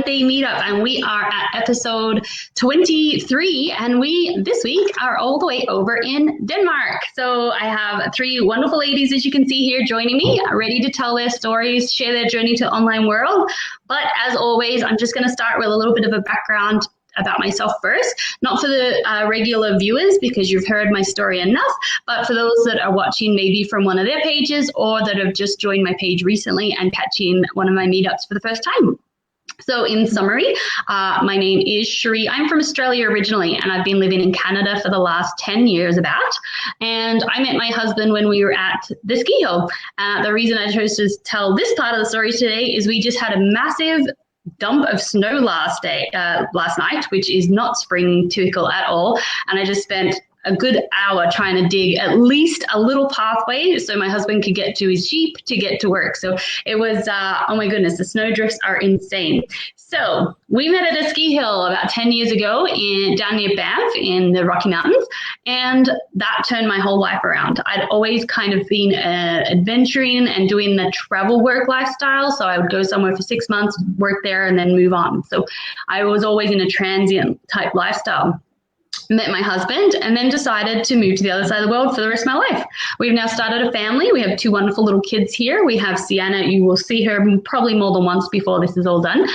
birthday meetup, and we are at episode 23, and we this week are all the way over in Denmark. So I have three wonderful ladies, as you can see here, joining me, ready to tell their stories, share their journey to online world. But as always, I'm just going to start with a little bit of a background about myself first, not for the regular viewers because you've heard my story enough, but for those that are watching maybe from one of their pages or that have just joined my page recently and catching one of my meetups for the first time. So in summary, my name is Cherie. I'm from Australia originally, and I've been living in Canada for the last 10 years about. And I met my husband when we were at the ski hill. The reason I chose to tell this part of the story today is we just had a massive dump of snow last night, which is not spring typical at all. And I just spent a good hour trying to dig at least a little pathway so my husband could get to his Jeep to get to work. So it was, oh my goodness, the snow drifts are insane. So we met at a ski hill about 10 years ago down near Banff in the Rocky Mountains, and that turned my whole life around. I'd always kind of been adventuring and doing the travel work lifestyle. So I would go somewhere for 6 months, work there, and then move on. So I was always in a transient type lifestyle. Met my husband and then decided to move to the other side of the world for the rest of my life. We've now started a family. We have two wonderful little kids here. We have Sienna. You will see her probably more than once before this is all done.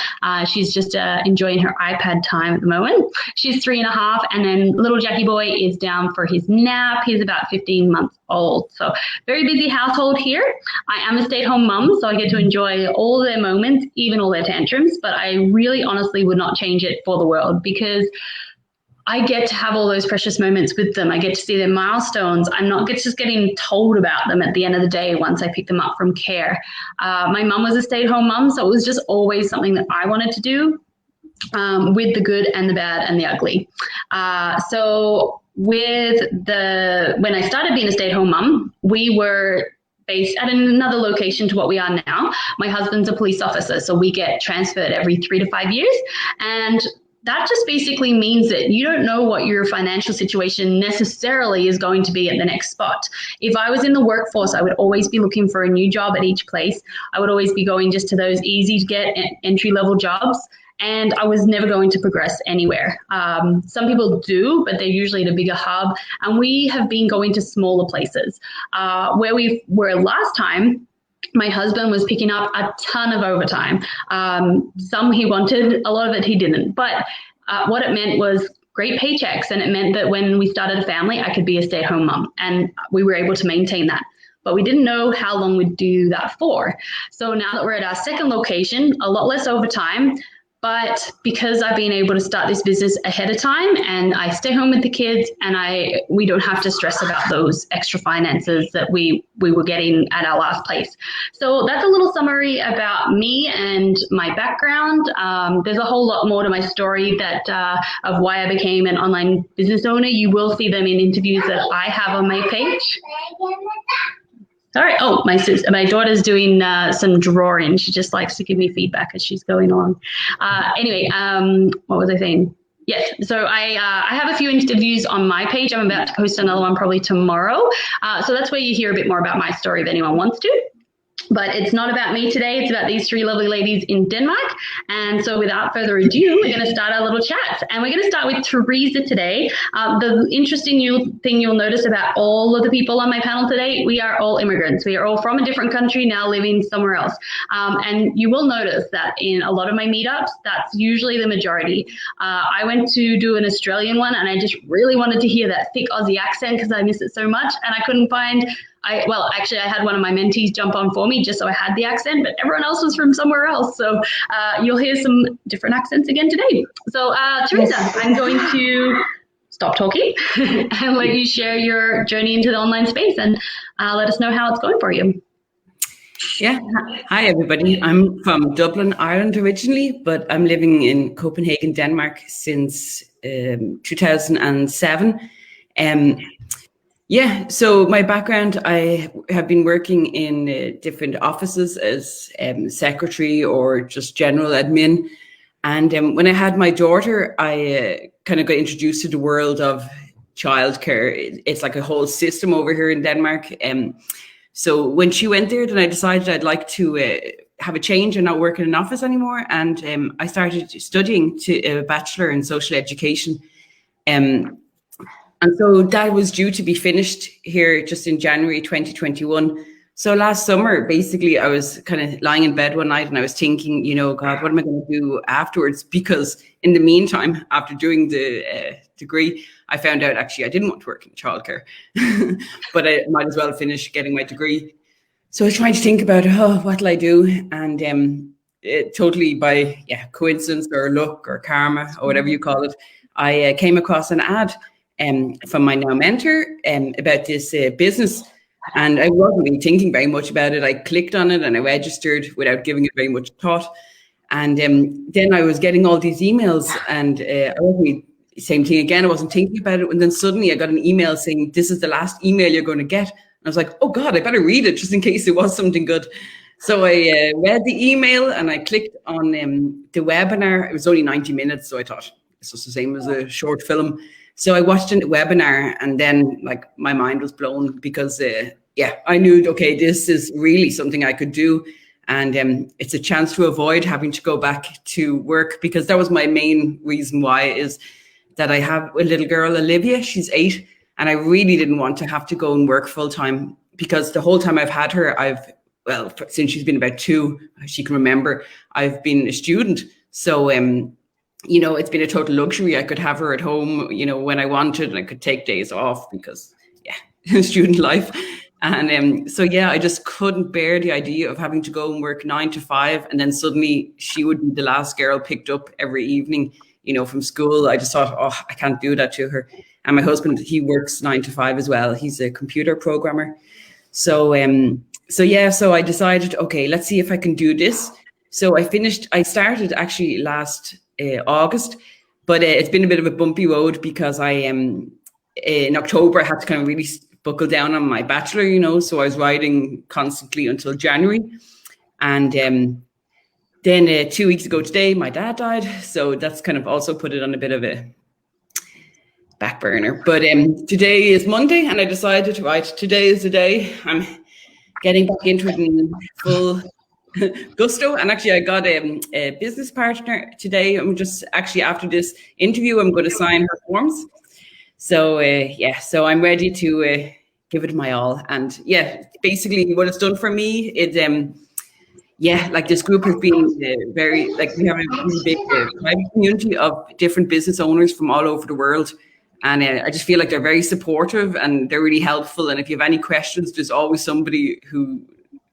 She's just enjoying her iPad time at the moment. She's 3.5, and then little Jackie boy is down for his nap. He's about 15 months old. So very busy household here. I am a stay-at-home mum, so I get to enjoy all their moments, even all their tantrums, but I really honestly would not change it for the world because I get to have all those precious moments with them. I get to see their milestones. I'm not just getting told about them at the end of the day once I pick them up from care. My mum was a stay-at-home mum, so it was just always something that I wanted to do with the good and the bad and the ugly. So when I started being a stay-at-home mum, we were based at another location to what we are now. My husband's a police officer, so we get transferred every 3 to 5 years. And that just basically means that you don't know what your financial situation necessarily is going to be at the next spot. If I was in the workforce, I would always be looking for a new job at each place. I would always be going just to those easy to get entry-level jobs, and I was never going to progress anywhere. Some people do, but they're usually at a bigger hub, and we have been going to smaller places. Where we were last time, my husband was picking up a ton of overtime. Some he wanted, a lot of it he didn't. But what it meant was great paychecks, and it meant that when we started a family, I could be a stay-at-home mom, and we were able to maintain that. But we didn't know how long we'd do that for. So now that we're at our second location, a lot less overtime. But because I've been able to start this business ahead of time and I stay home with the kids and we don't have to stress about those extra finances that we were getting at our last place. So that's a little summary about me and my background. There's a whole lot more to my story of why I became an online business owner. You will see them in interviews that I have on my page. All right. Oh, my daughter's doing some drawing. She just likes to give me feedback as she's going along. Anyway, what was I saying? Yes. So I have a few interviews on my page. I'm about to post another one probably tomorrow. So that's where you hear a bit more about my story if anyone wants to. But it's not about me today. It's about these three lovely ladies in Denmark. And so without further ado, we're going to start our little chat. And we're going to start with Teresa today. The interesting thing you'll notice about all of the people on my panel today, we are all immigrants. We are all from a different country now living somewhere else. And you will notice that in a lot of my meetups, that's usually the majority. I went to do an Australian one, and I just really wanted to hear that thick Aussie accent because I miss it so much. And I couldn't find... I had one of my mentees jump on for me just so I had the accent, but everyone else was from somewhere else. So you'll hear some different accents again today. So Teresa, I'm going to stop talking and let you share your journey into the online space and let us know how it's going for you. Yeah. Hi, everybody. I'm from Dublin, Ireland originally, but I'm living in Copenhagen, Denmark since 2007. Yeah, so my background, I have been working in different offices as secretary or just general admin. And when I had my daughter, I kind of got introduced to the world of childcare. It's like a whole system over here in Denmark. So when she went there, then I decided I'd like to have a change and not work in an office anymore. And I started studying to a bachelor in social education. And so that was due to be finished here just in January 2021. So last summer, basically, I was kind of lying in bed one night and I was thinking, God, what am I going to do afterwards? Because in the meantime, after doing the degree, I found out actually I didn't want to work in childcare, but I might as well finish getting my degree. So I was trying to think about, what'll I do? And totally by coincidence or luck or karma or whatever you call it, I came across an ad from my now mentor about this business. And I wasn't really thinking very much about it. I clicked on it and I registered without giving it very much thought. And then I was getting all these emails, and I wasn't same thing again. I wasn't thinking about it. And then suddenly I got an email saying, this is the last email you're going to get. And I was like, oh God, I better read it just in case it was something good. So I read the email and I clicked on the webinar. It was only 90 minutes. So I thought it's just the same as a short film. So I watched a webinar, and then like my mind was blown because I knew, okay, this is really something I could do. And it's a chance to avoid having to go back to work, because that was my main reason why, is that I have a little girl, Olivia, she's 8, and I really didn't want to have to go and work full time, because the whole time I've had her, since she's been about 2, she can remember, I've been a student. So, it's been a total luxury. I could have her at home, when I wanted, and I could take days off because, student life. And I just couldn't bear the idea of having to go and work 9 to 5. And then suddenly she would be the last girl picked up every evening, from school. I just thought, I can't do that to her. And my husband, he works 9 to 5 as well. He's a computer programmer. So I decided, okay, let's see if I can do this. So I started actually last August, but it's been a bit of a bumpy road because in October I had to kind of really buckle down on my bachelor, so I was writing constantly until January. And then 2 weeks ago today, my dad died. So that's kind of also put it on a bit of a back burner. But today is Monday, and I decided, right, today is the day. I'm getting back into it in full gusto. And actually I got a business partner today. I'm just actually, after this interview, I'm going to sign her forms. So so I'm ready to give it my all. And basically what it's done for me is like this group has been very, like, we have a really big private community of different business owners from all over the world. And I just feel like they're very supportive and they're really helpful. And if you have any questions, there's always somebody who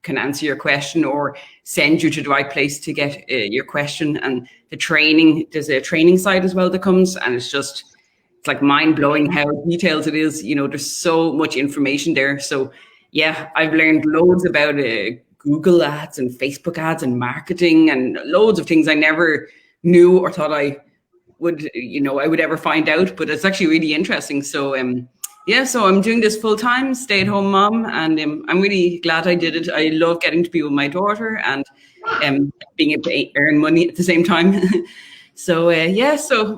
can answer your question or send you to the right place to get your question. And the training, there's a training site as well that comes, and it's like mind blowing how detailed it is. There's so much information there. So I've learned loads about Google ads and Facebook ads and marketing and loads of things I never knew or thought I would ever find out, but it's actually really interesting. So so I'm doing this full time, stay at home mom, and I'm really glad I did it. I love getting to be with my daughter and being able to earn money at the same time. So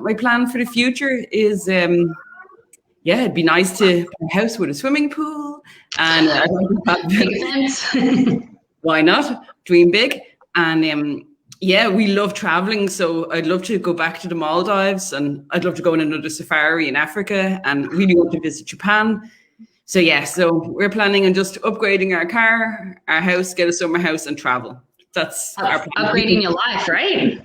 my plan for the future is it'd be nice to buy a house with a swimming pool, and why not dream big. And we love traveling, so I'd love to go back to the Maldives, and I'd love to go on another safari in Africa, and really want to visit Japan. So so we're planning on just upgrading our car, our house, get a summer house, and travel. That's our plan. Upgrading your life, right?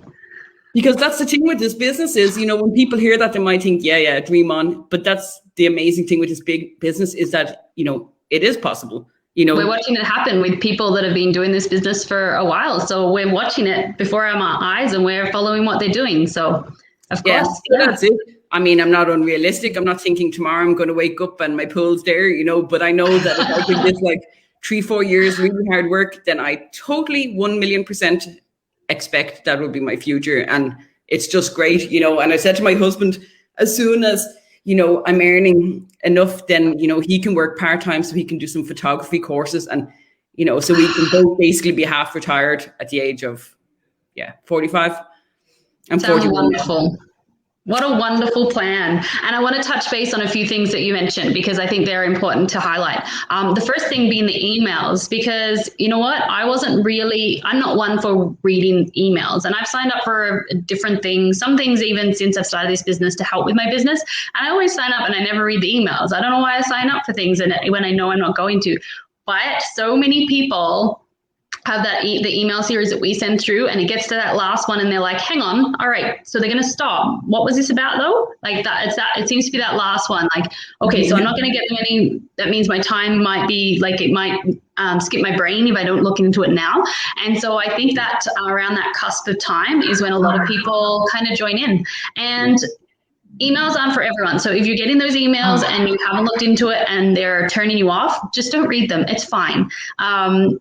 Because that's the thing with this business is, when people hear that, they might think, dream on. But that's the amazing thing with this big business, is that, it is possible. We're watching it happen with people that have been doing this business for a while. So we're watching it before our eyes, and we're following what they're doing. So, of course. That's it. I mean, I'm not unrealistic. I'm not thinking tomorrow I'm going to wake up and my pool's there, but I know that if I did this like 3-4 years, really hard work, then I totally 1,000,000% expect that will be my future. And it's just great, and I said to my husband, as soon as I'm earning enough, then he can work part-time, so he can do some photography courses, and so we can both basically be half retired at the age of 45. I'm 41. Wonderful. What a wonderful plan. And I want to touch base on a few things that you mentioned because I think they're important to highlight. The first thing being the emails, because you know what? I'm not one for reading emails. And I've signed up for different things, some things even since I've started this business to help with my business. And I always sign up and I never read the emails. I don't know why I sign up for things when I know I'm not going to. But so many people have the email series that we send through, and it gets to that last one and they're like, hang on, all right, so they're going to stop. What was this about though? Like it seems to be that last one. Like, okay, so I'm not going to get them any, that means my time might be like, it might skip my brain if I don't look into it now. And so I think that around that cusp of time is when a lot of people kind of join in. And emails aren't for everyone. So if you're getting those emails and you haven't looked into it and they're turning you off, just don't read them. It's fine.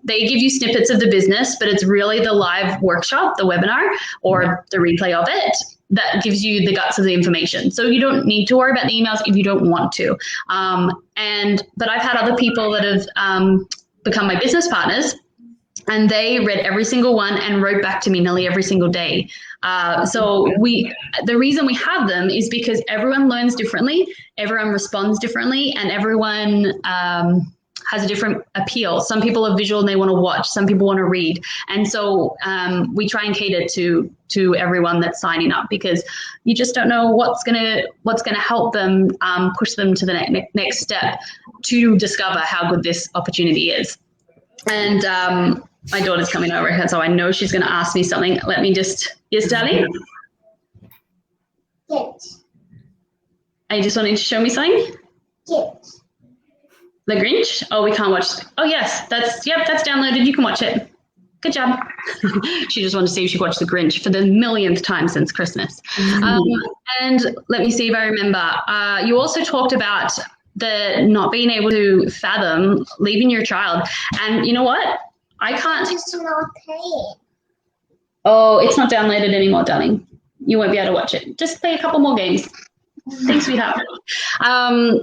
They give you snippets of the business, but it's really the live workshop, the webinar, or the replay of it that gives you the guts of the information. So you don't need to worry about the emails if you don't want to. But I've had other people that have become my business partners, and they read every single one and wrote back to me nearly every single day. So the reason we have them is because everyone learns differently, everyone responds differently, and everyone has a different appeal. Some people are visual and they want to watch. Some people want to read. And so we try and cater to everyone that's signing up, because you just don't know what's gonna help them push them to the next step to discover how good this opportunity is. And my daughter's coming over, so I know she's going to ask me something. Let me just, yes, darling? Yes. Are you just wanting to show me something? Yes. The Grinch? Oh, we can't watch. Oh, yes, that's downloaded. You can watch it. Good job. She just wanted to see if she could watch The Grinch for the millionth time since Christmas. And let me see if I remember. You also talked about the not being able to fathom leaving your child. And you know what? I can't. It's not paying. Oh, it's not downloaded anymore, darling. You won't be able to watch it. Just play a couple more games. Thanks, sweetheart.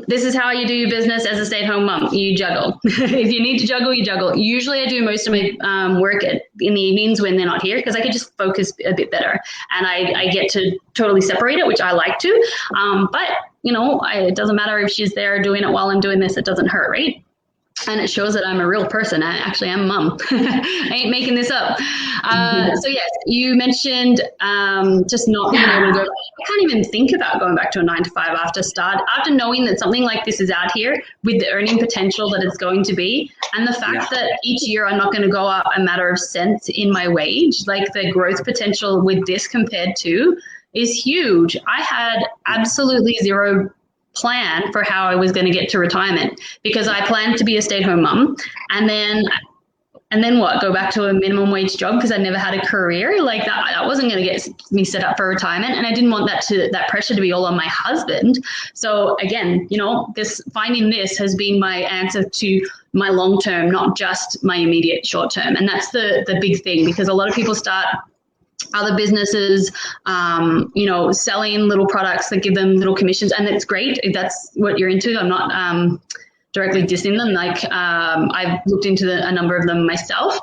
This is how you do your business as a stay-at-home mom. You juggle. If you need to juggle, you juggle. Usually I do most of my work in the evenings when they're not here, because I can just focus a bit better. And I get to totally separate it, which I like to. But, it doesn't matter if she's there doing it while I'm doing this. It doesn't hurt, right? And it shows that I'm a real person. I actually am mom. I ain't making this up. So yes, you mentioned just not being able to go. I can't even think about going back to a 9 to 5 after knowing that something like this is out here with the earning potential that it's going to be. And the fact that each year I'm not going to go up a matter of cents in my wage, like the growth potential with this compared to is huge. I had absolutely zero plan for how I was going to get to retirement, because I planned to be a stay-at-home mom and then what, go back to a minimum wage job because I never had a career. Like that wasn't going to get me set up for retirement, and I didn't want that pressure to be all on my husband. So again, finding this has been my answer to my long term, not just my immediate short term. And that's the big thing, because a lot of people start other businesses, selling little products that give them little commissions. And that's great if that's what you're into. I'm not directly dissing them. Like I've looked into a number of them myself,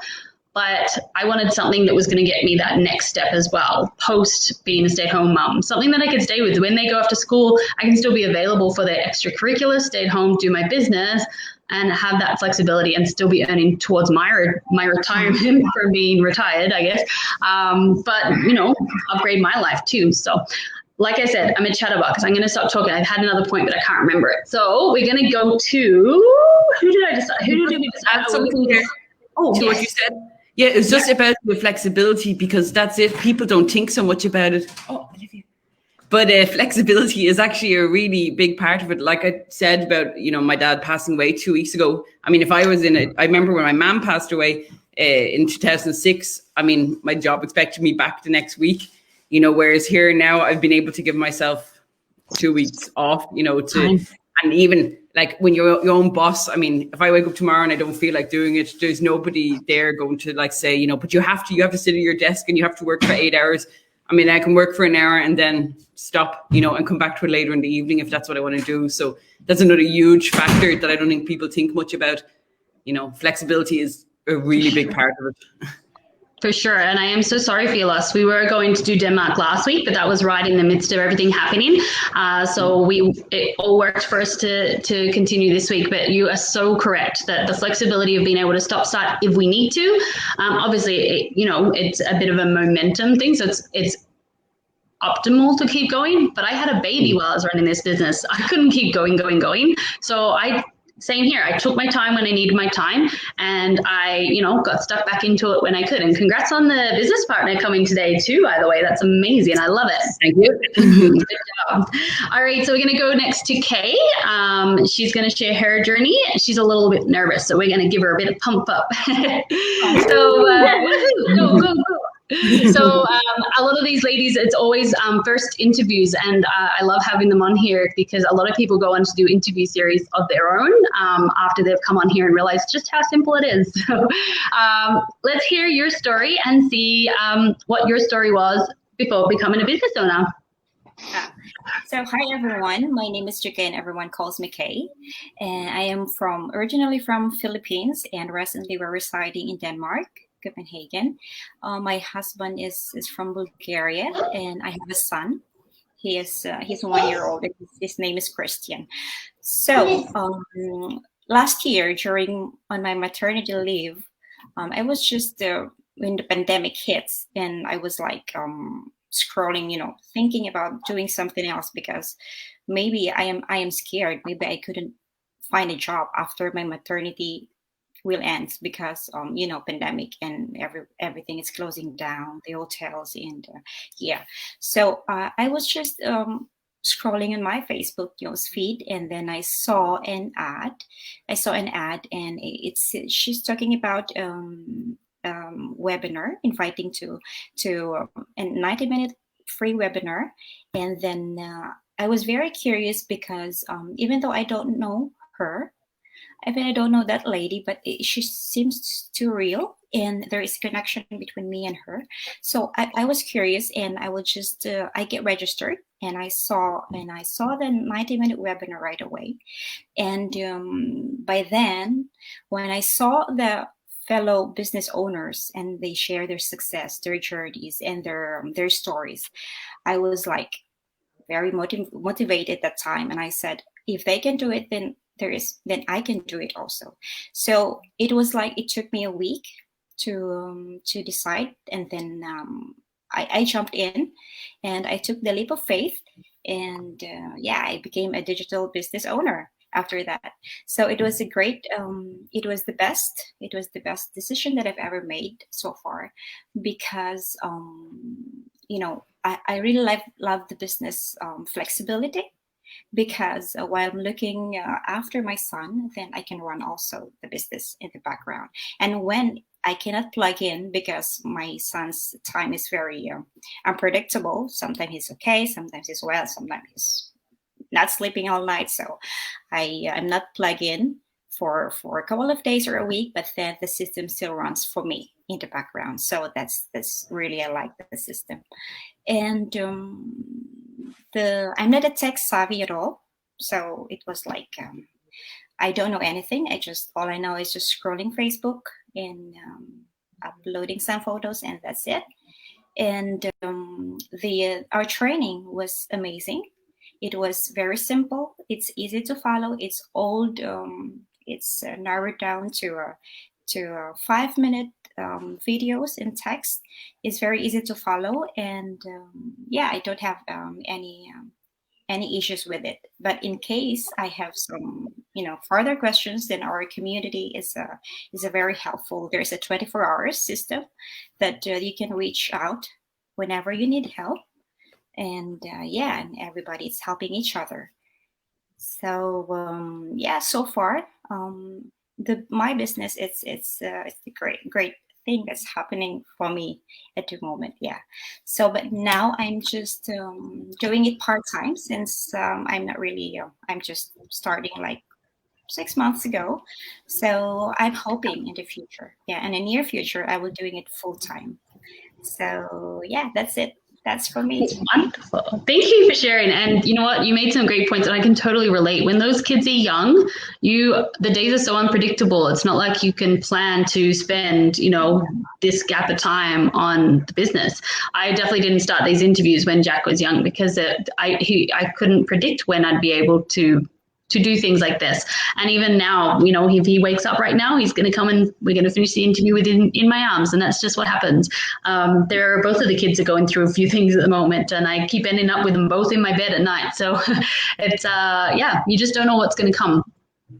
but I wanted something that was going to get me that next step as well, post being a stay-at-home mom, something that I could stay with. When they go off to school, I can still be available for their extracurriculars, stay at home, do my business, and have that flexibility and still be earning towards my retirement for being retired, I guess. But, upgrade my life too. So like I said, I'm a chatterbox. I'm going to stop talking. I've had another point, but I can't remember it. So we're going to go to, who did we decide? Add something there to what you said. Yeah, it's just about the flexibility, because that's it. People don't think so much about it. Oh, Olivia. But flexibility is actually a really big part of it. Like I said about, my dad passing away 2 weeks ago. I mean, if I was I remember when my mom passed away in 2006, I mean, my job expected me back the next week, whereas here now I've been able to give myself 2 weeks off, and even like when you're your own boss, I mean, if I wake up tomorrow and I don't feel like doing it, there's nobody there going to like say, but you have to sit at your desk and you have to work for 8 hours. I mean, I can work for an hour and then stop, and come back to it later in the evening if that's what I want to do. So that's another huge factor that I don't think people think much about. Flexibility is a really big part of it. For sure. And I am so sorry for your loss. We were going to do Denmark last week, but that was right in the midst of everything happening. So it all worked for us to continue this week. But you are so correct that the flexibility of being able to stop start if we need to. Obviously, it's a bit of a momentum thing. So it's optimal to keep going, but I had a baby while I was running this business. I couldn't keep going. So same here. I took my time when I needed my time, and I, got stuck back into it when I could. And congrats on the business partner coming today too, by the way. That's amazing. I love it. Thank you. Good job. All right, so we're going to go next to Kay. She's going to share her journey. She's a little bit nervous, so we're going to give her a bit of pump up. So go. So a lot of these ladies, it's always first interviews, and I love having them on here because a lot of people go on to do interview series of their own after they've come on here and realized just how simple it is. So let's hear your story and see what your story was before becoming a business owner. So hi everyone, my name is Jika and everyone calls me Kay, and I am originally from Philippines, and recently we're residing in Denmark, Copenhagen. My husband is from Bulgaria, and I have a son. He's 1 year old, and his name is Christian. So last year on my maternity leave, I was just when the pandemic hits, and I was like scrolling, thinking about doing something else because maybe I am scared. Maybe I couldn't find a job after my maternity will end because pandemic and everything is closing down, the hotels, and so I was just scrolling on my Facebook news feed, and then I saw an ad, and she's talking about webinar, inviting to a 90-minute free webinar. And then I was very curious because even though I don't know her, I don't know that lady, but she seems too real, and there is a connection between me and her. So I was curious, and I would just I get registered, and I saw the 90-minute webinar right away. And by then, when I saw the fellow business owners and they share their success, their journeys, and their stories, I was like very motivated that time, and I said, if they can do it, then I can do it also. So it was like it took me a week to decide, and then I jumped in, and I took the leap of faith, and I became a digital business owner after that. So it was it was the best decision that I've ever made so far, because I really love the business flexibility. Because while I'm looking after my son, then I can run also the business in the background. And when I cannot plug in because my son's time is very unpredictable, sometimes he's okay, sometimes he's well, sometimes he's not sleeping all night. So I'm not plugged in for a couple of days or a week, but then the system still runs for me in the background. So that's really, I like the system. And I'm not a tech savvy at all, so it was like I don't know anything. All I know is just scrolling Facebook and uploading some photos, and that's it. And our training was amazing. It was very simple. It's easy to follow. It's old. It's narrowed down to 5-minute videos in text. It's very easy to follow, and I don't have any issues with it. But in case I have some further questions, then our community is a very helpful. There's a 24-hour system that you can reach out whenever you need help, and and everybody is helping each other. So so far my business, it's a great thing that's happening for me at the moment. So but now I'm just doing it part-time, since I'm not really I'm just starting like 6 months ago. So I'm hoping in the future, in the near future, I will doing it full-time. So that's it. That's for me. Wonderful. Thank you for sharing. And you know what? You made some great points, and I can totally relate. When those kids are young, the days are so unpredictable. It's not like you can plan to spend, this gap of time on the business. I definitely didn't start these interviews when Jack was young because I couldn't predict when I'd be able to do things like this. And even now, if he wakes up right now, he's going to come and we're going to finish the interview with him in my arms. And that's just what happens. Both of the kids are going through a few things at the moment, and I keep ending up with them both in my bed at night. So it's, you just don't know what's going to come.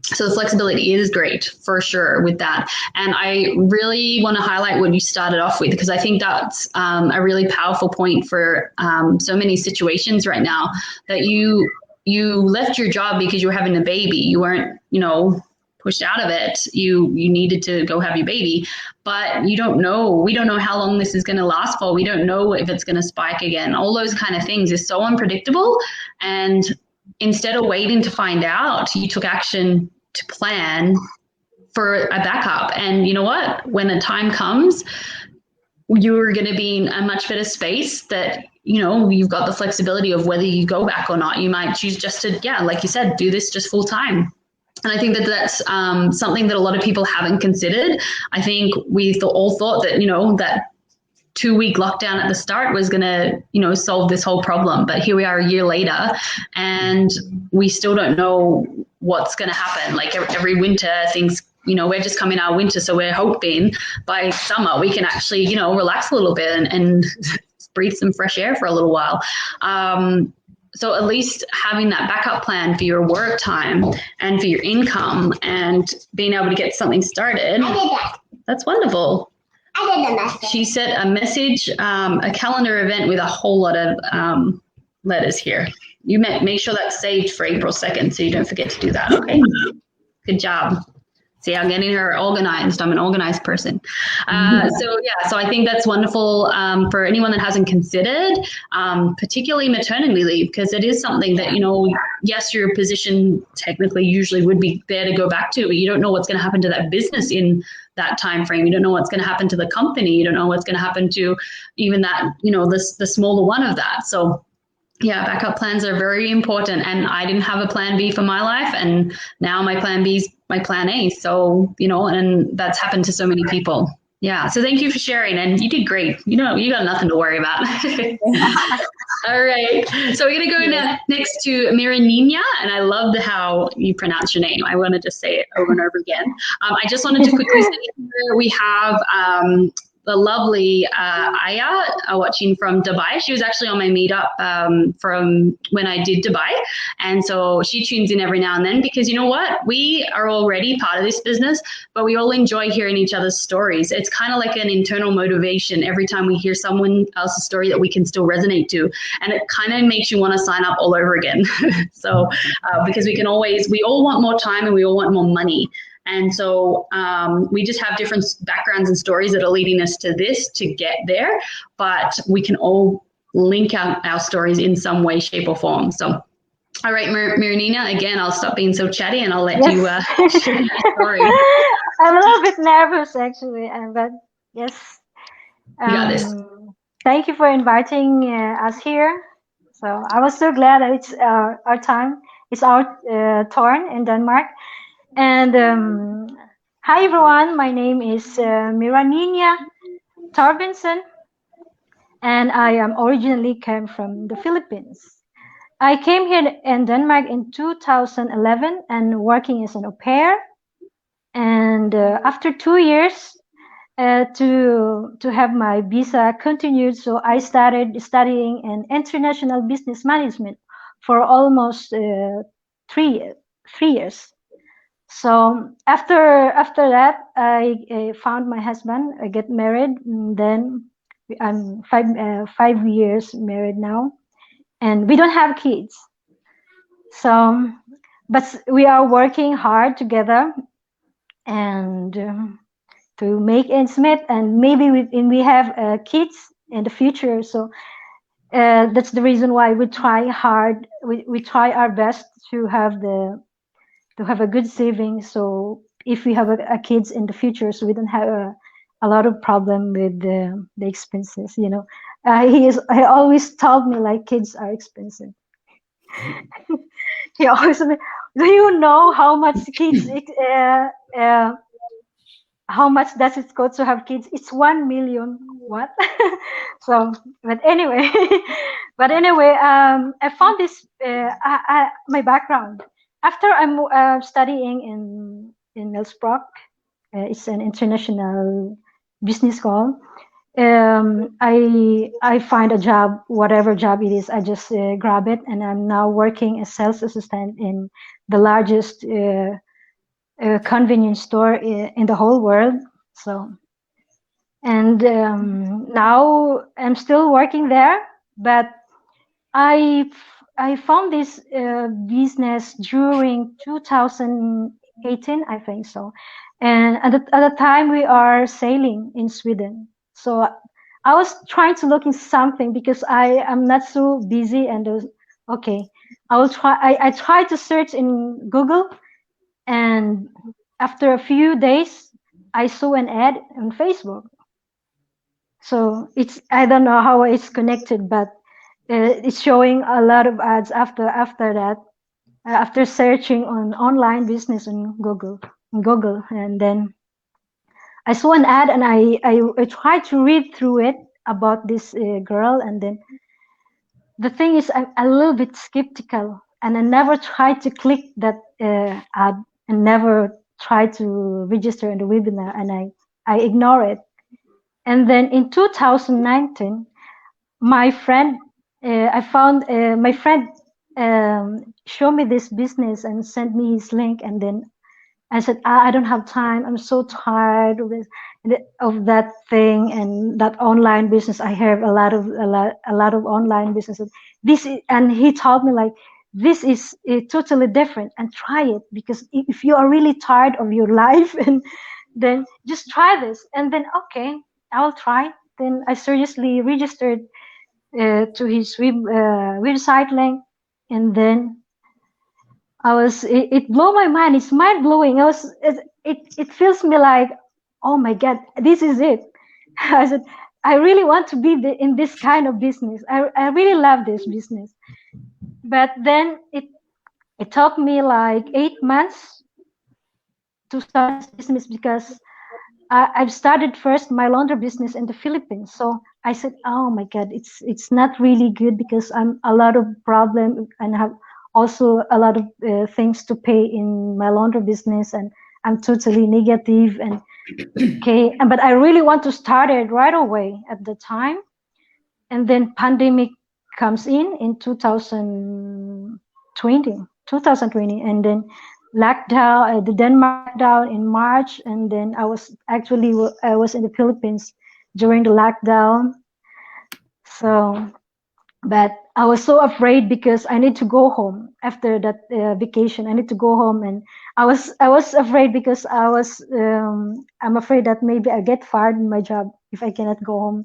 So the flexibility is great for sure with that. And I really want to highlight what you started off with, because I think that's a really powerful point for so many situations right now, that you left your job because you were having a baby. You weren't, pushed out of it. You needed to go have your baby, but we don't know how long this is going to last for. We don't know if it's going to spike again. All those kind of things is so unpredictable. And instead of waiting to find out, you took action to plan for a backup. And you know what? When the time comes, you're going to be in a much better space that, you've got the flexibility of whether you go back or not. You might choose just to, like you said, do this just full time. And I think that that's something that a lot of people haven't considered. I think we all thought that, that 2-week lockdown at the start was going to, solve this whole problem. But here we are a year later, and we still don't know what's going to happen. Like every winter, things, we're just coming out of winter. So we're hoping by summer we can actually, relax a little bit and breathe some fresh air for a little while. So at least having that backup plan for your work time and for your income and being able to get something started. I did that. That's wonderful. I did the message. She sent a message, a calendar event with a whole lot of letters here. You make sure that's saved for April 2nd so you don't forget to do that, okay? Good job. See, I'm getting her organized. I'm an organized person. So I think that's wonderful for anyone that hasn't considered, particularly maternity leave, because it is something that, yes, your position technically usually would be there to go back to, but you don't know what's going to happen to that business in that time frame. You don't know what's going to happen to the company. You don't know what's going to happen to even that, the smaller one of that. So yeah, backup plans are very important. And I didn't have a plan B for my life. And now my plan B is my plan A. So, and that's happened to so many people. Yeah. So thank you for sharing. And you did great. You got nothing to worry about. All right. So we're going to go next to Miranina. And I loved how you pronounce your name. I want to just say it over and over again. I just wanted to quickly say here we have the lovely Aya watching from Dubai. She was actually on my meetup from when I did Dubai. And so she tunes in every now and then because you know what? We are already part of this business, but we all enjoy hearing each other's stories. It's kind of like an internal motivation every time we hear someone else's story that we can still resonate to. And it kind of makes you want to sign up all over again. So because we all want more time and we all want more money. And so we just have different backgrounds and stories that are leading us to this to get there, but we can all link our stories in some way, shape or form. So, all right, Miranina, again, I'll stop being so chatty and I'll let you share your story. I'm a little bit nervous actually, but yes. You got this. Thank you for inviting us here. So I was so glad that it's our time. It's our turn in Denmark. And hi everyone, my name is Miranina Torbensen, and I am originally came from the Philippines. I came here in Denmark in 2011 and working as an au pair. And after 2 years to have my visa continued, so I started studying in international business management for almost 3 years. So after that, I found my husband. I get married. And then I'm 5 years married now, and we don't have kids. So, but we are working hard together, and to make ends meet. And maybe we have kids in the future. So that's the reason why we try hard. We try our best to have a good savings, so if we have a kids in the future, so we don't have a lot of problem with the expenses, He always told me like kids are expensive. He always do you know how much kids how much does it cost to have kids? It's 1 million. What? So, but anyway, I found this. My background after I'm studying in Elsbrook. It's an international business school. I find a job, whatever job it is. I just grab it, and I'm now working as sales assistant in the largest convenience store in the whole world. So, and now I'm still working there, but I I found this business during 2018, I think so, and at the time we are sailing in Sweden. So I was trying to look in something because I am not so busy, and okay, I will try. I tried to search in Google, and after a few days, I saw an ad on Facebook. So I don't know how it's connected, but it's showing a lot of ads after that, after searching on online business on Google, and then I saw an ad, and I tried to read through it about this girl, and then the thing is I'm a little bit skeptical, and I never tried to click that ad, and never tried to register in the webinar, and I ignore it. And then in 2019, my friend, I found my friend showed me this business and sent me his link, and then I said, I don't have time. I'm so tired of this, of that thing and that online business. I have a lot of online businesses. And he told me like, this is totally different, and try it, because if you are really tired of your life, and then just try this. And then okay, I will try. Then I seriously registered to his website link, and then it blew my mind. It's mind blowing. It feels me like, oh my God, this is it. I said, I really want to be in this kind of business. I really love this business. But then it took me like 8 months to start this business, because I've started first my laundry business in the Philippines. So I said, oh my God, it's not really good, because I'm a lot of problem and have also a lot of things to pay in my laundry business, and I'm totally negative. And okay, but I really want to start it right away at the time. And then pandemic comes in 2020, and then lockdown, the Denmark lockdown in March, and then I was in the Philippines during the lockdown. So, but I was so afraid, because I need to go home after that vacation. I need to go home, and I was afraid, because I'm afraid that maybe I get fired in my job if I cannot go home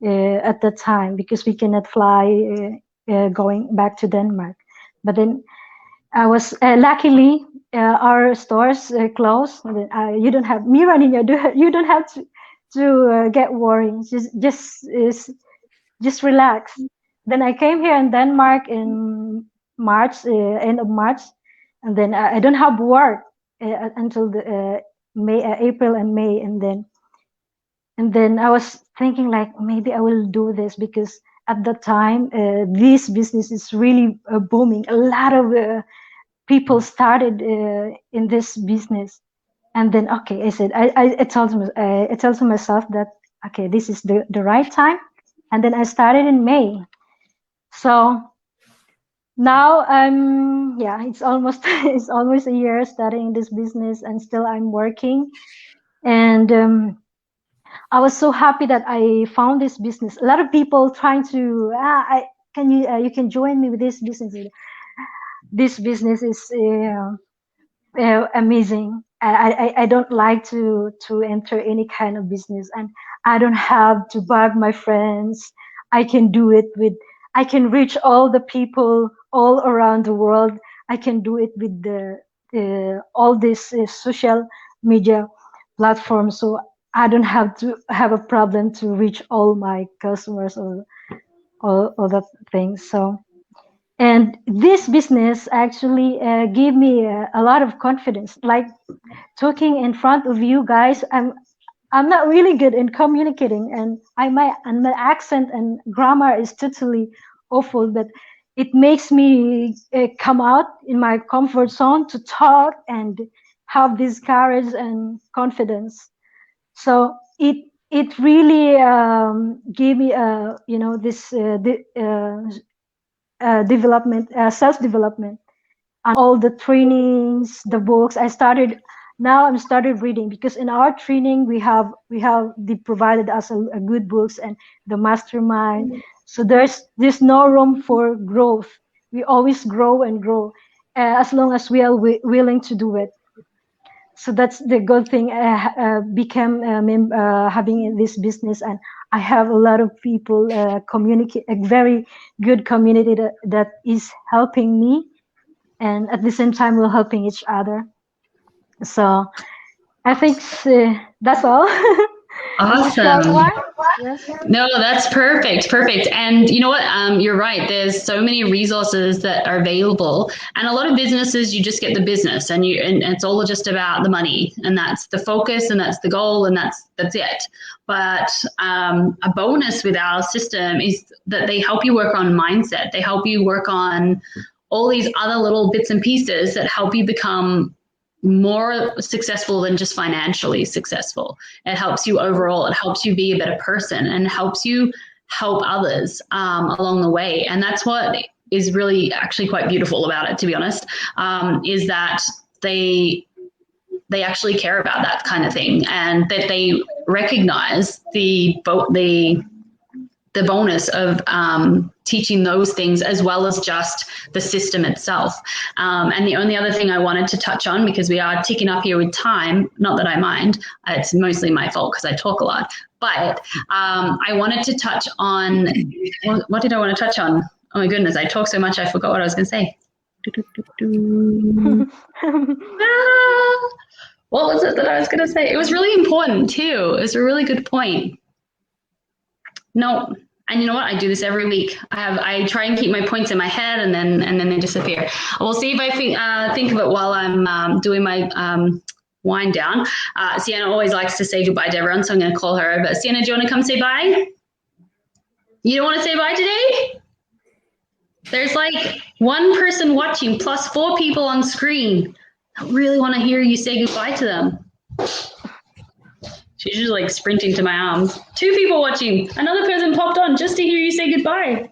at that time, because we cannot fly going back to Denmark. But then I was luckily our stores closed. You don't have you don't have to get worried. Just relax. Then I came here in Denmark in March, end of March, and then I don't have work until the April and May, and then I was thinking like, maybe I will do this, because at that time this business is really booming. A lot of people started in this business, and then okay, I said I told myself that okay, this is the right time, and then I started in May. So now it's almost it's almost a year studying this business, and still I'm working. And I was so happy that I found this business. A lot of people trying to you can join me with this business. This business is amazing. I don't like to enter any kind of business, and I don't have to bug my friends. I can do it I can reach all the people all around the world. I can do it with all these social media platforms. So I don't have to have a problem to reach all my customers or all that things. So, and this business actually gave me a lot of confidence. Like talking in front of you guys, I'm not really good in communicating, and my accent and grammar is totally awful. But it makes me come out in my comfort zone to talk and have this courage and confidence. So it really gave me this development, self development, and all the trainings, the books. I'm started reading, because in our training they provided us a good books and the mastermind. So there's no room for growth. We always grow and grow, as long as we are willing to do it. So that's the good thing. Became having this business, and I have a lot of people communicate, a very good community that is helping me, and at the same time we're helping each other. So I think that's all. Awesome. Yes. No, that's perfect. Perfect. And you know what? You're right. There's so many resources that are available. And a lot of businesses, you just get the business and it's all just about the money. And that's the focus and that's the goal and that's it. But a bonus with our system is that they help you work on mindset. They help you work on all these other little bits and pieces that help you become more successful than just financially successful. It helps you overall. It helps you be a better person and helps you help others along the way. And that's what is really actually quite beautiful about it, to be honest, is that they actually care about that kind of thing, and that they recognize the bonus of teaching those things as well as just the system itself. And the only other thing I wanted to touch on, because we are ticking up here with time, not that I mind, it's mostly my fault because I talk a lot, but I wanted to touch on, what did I want to touch on? Oh my goodness, I talk so much I forgot what I was going to say. What was it that I was going to say? It was really important too. It was a really good point. No. And you know what? I do this every week. I try and keep my points in my head, and then they disappear. We'll see if I think of it while I'm doing my wind down. Sienna always likes to say goodbye to everyone, so I'm going to call her. But Sienna, do you want to come say bye? You don't want to say bye today? There's like one person watching plus 4 people on screen. I really want to hear you say goodbye to them. She's just like sprinting to my arms. 2 people watching. Another person popped on just to hear you say goodbye.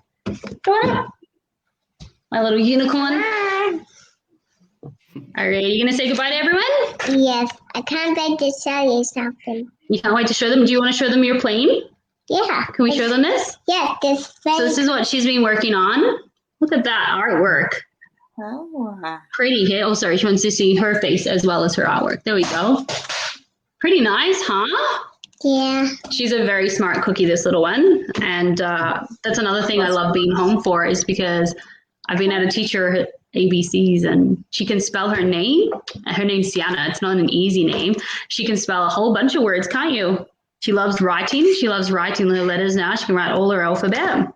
Go on up. My little unicorn. All right, you going to say goodbye to everyone? Yes, I can't wait to show you something. You can't wait to show them? Do you want to show them your plane? Yeah. Can we show them this? Yeah, this thing. So this is what she's been working on. Look at that artwork. Oh. Pretty here. Oh, sorry, she wants to see her face as well as her artwork. There we go. Pretty nice, huh? Yeah. She's a very smart cookie, this little one. And that's another thing I love being home for, is because I've been able to teach her ABCs, and she can spell her name. Her name's Sienna. It's not an easy name. She can spell a whole bunch of words, can't you? She loves writing. She loves writing the letters now. She can write all her alphabet.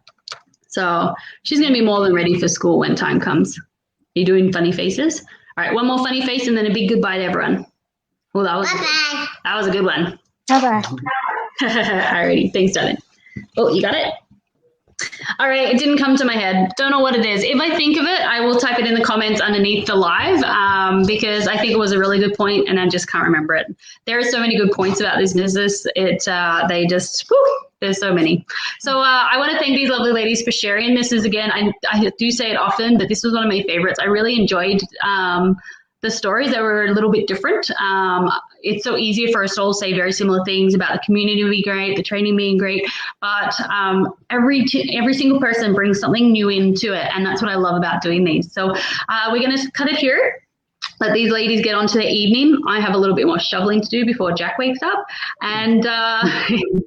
So she's going to be more than ready for school when time comes. Are you doing funny faces? All right, one more funny face and then a big goodbye to everyone. Well, that was a good one. Bye-bye. Alrighty, thanks, darling. Oh, you got it? All right, it didn't come to my head. Don't know what it is. If I think of it, I will type it in the comments underneath the live, because I think it was a really good point and I just can't remember it. There are so many good points about this business. There's so many. So I want to thank these lovely ladies for sharing. This is, again, I do say it often, but this was one of my favorites. I really enjoyed the stories that were a little bit different. It's so easy for us to all say very similar things about the community being great, the training being great, but every single person brings something new into it, and that's what I love about doing these. So we're going to cut it here. Let these ladies get on to their evening. I have a little bit more shoveling to do before Jack wakes up. And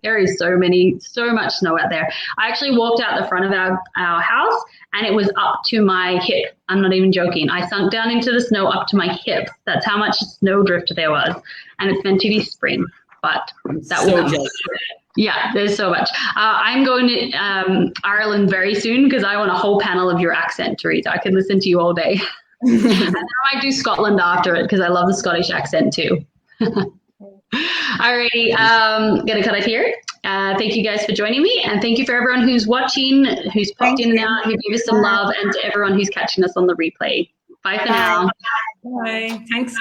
there is so much snow out there. I actually walked out the front of our house and it was up to my hip. I'm not even joking. I sunk down into the snow up to my hip. That's how much snow drift there was. And it's meant to be spring. but that So will jealous. Yeah, there's so much. I'm going to Ireland very soon because I want a whole panel of your accent, Teresa. I could listen to you all day. And then I might do Scotland after it because I love the Scottish accent too. Alrighty, gonna cut it here. Thank you guys for joining me, and thank you for everyone who's watching, who's popped in and out, who gave us some love, and to everyone who's catching us on the replay. Bye for now. Bye. Thanks.